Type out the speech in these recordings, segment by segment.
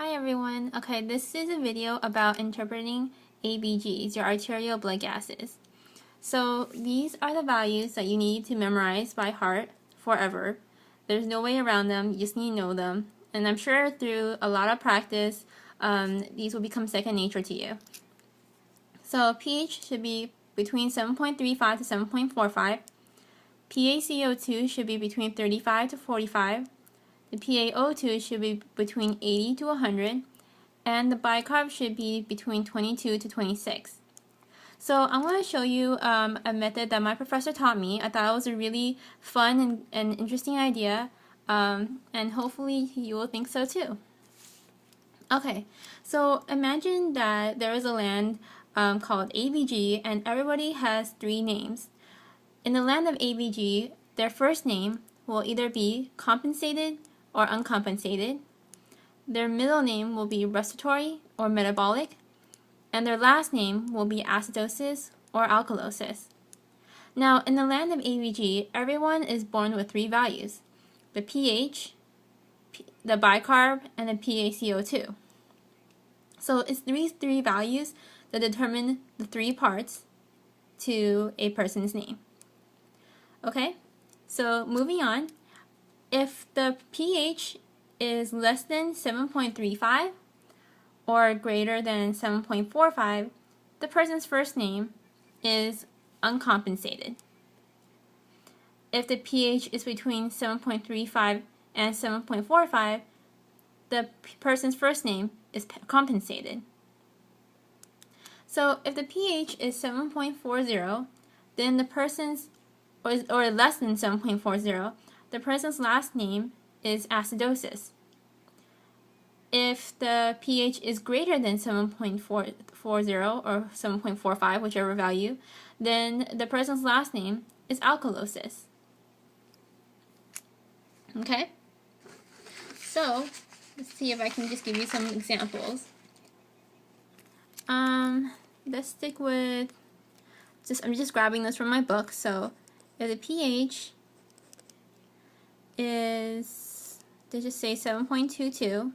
Hi everyone. Okay, this is a video about interpreting ABGs, your arterial blood gases. So these are the values that you need to memorize by heart forever. There's no way around them, you just need to know them. And I'm sure through a lot of practice, these will become second nature to you. So pH should be between 7.35 to 7.45. PaCO2 should be between 35 to 45. The PaO2 should be between 80 to 100, and the bicarb should be between 22 to 26. So I'm going to show you a method that my professor taught me. I thought it was a really fun and interesting idea, and hopefully you will think so too. Okay, so imagine that there is a land called ABG, and everybody has three names. In the land of ABG, their first name will either be compensated or uncompensated. Their middle name will be respiratory or metabolic, and their last name will be acidosis or alkalosis. Now, in the land of ABG, everyone is born with three values: the pH, the bicarb, and the PaCO2. So it's these three values that determine the three parts to a person's name. Okay, so moving on. If the pH is less than 7.35 or greater than 7.45, the person's first name is uncompensated. If the pH is between 7.35 and 7.45, the person's first name is compensated. So if the pH is 7.40, then the person's, or less than 7.40, the person's last name is acidosis. If the pH is greater than 7.40 or 7.45, whichever value, then the person's last name is alkalosis. Okay? So, let's see if I can just give you some examples. Let's stick with, I'm just grabbing this from my book. So, if the pH is, let's just say 7.22,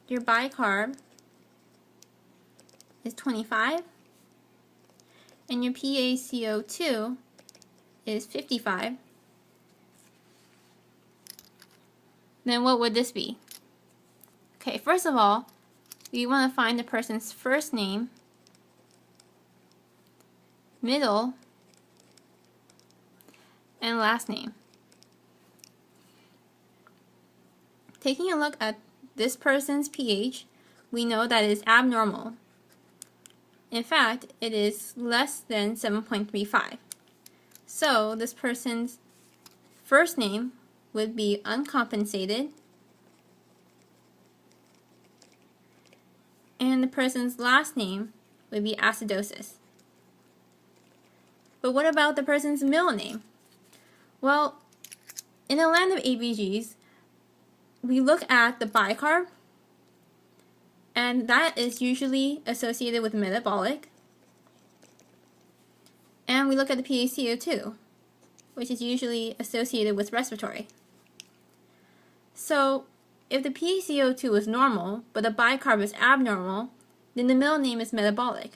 your bicarb is 25, and your PaCO2 is 55, then what would this be? Okay, first of all, we want to find the person's first name, middle, and last name. Taking a look at this person's pH, we know that it is abnormal. In fact, it is less than 7.35. So this person's first name would be uncompensated, and the person's last name would be acidosis. But what about the person's middle name? Well, in the land of ABGs, we look at the bicarb, and that is usually associated with metabolic. And we look at the PaCO2, which is usually associated with respiratory. So, if the PaCO2 is normal, but the bicarb is abnormal, then the middle name is metabolic.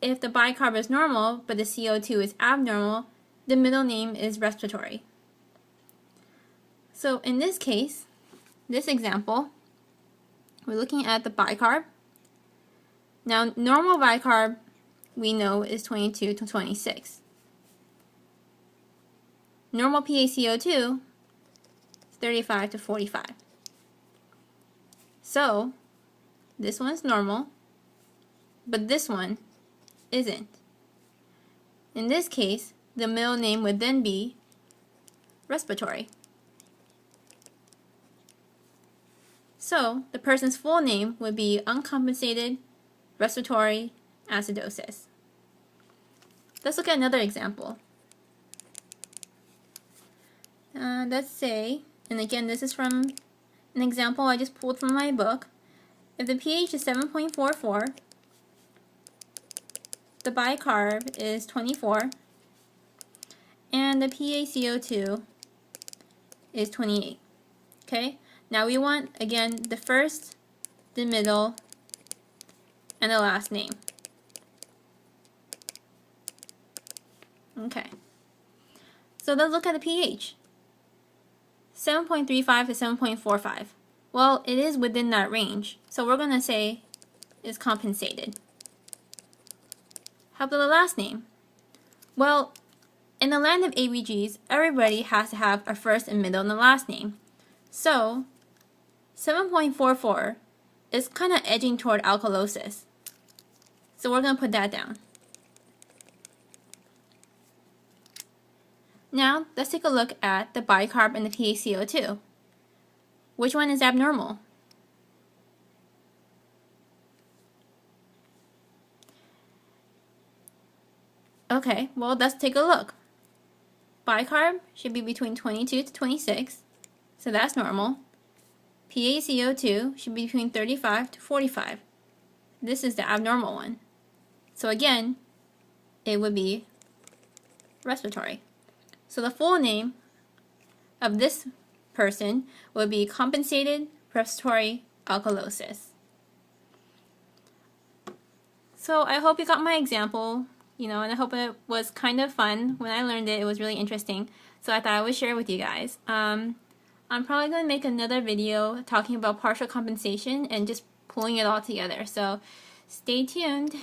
If the bicarb is normal, but the CO2 is abnormal, the middle name is respiratory. So in this case, this example, we're looking at the bicarb. Now, normal bicarb, we know, is 22 to 26. Normal PaCO2 is 35 to 45. So, this one's normal, but this one isn't. In this case, the middle name would then be respiratory. So, the person's full name would be uncompensated respiratory acidosis. Let's look at another example. Let's say, and again, this is from an example I just pulled from my book. If the pH is 7.44, the bicarb is 24, and the PaCO2 is 28. Okay? Now we want, again, the first, the middle, and the last name. Okay. So let's look at the pH. 7.35 to 7.45. Well, it is within that range, so we're going to say it's compensated. How about the last name? Well, in the land of ABGs, everybody has to have a first and middle and the last name. So 7.44 is kind of edging toward alkalosis. So we're going to put that down. Now, let's take a look at the bicarb and the PaCO2. Which one is abnormal? Okay, well, let's take a look. Bicarb should be between 22 to 26, so that's normal. PaCO2 should be between 35 to 45. This is the abnormal one. So again, it would be respiratory. So the full name of this person would be compensated respiratory alkalosis. So I hope you got my example, and I hope it was kind of fun. When I learned it, it was really interesting. So I thought I would share it with you guys. I'm probably going to make another video talking about partial compensation and just pulling it all together. So stay tuned.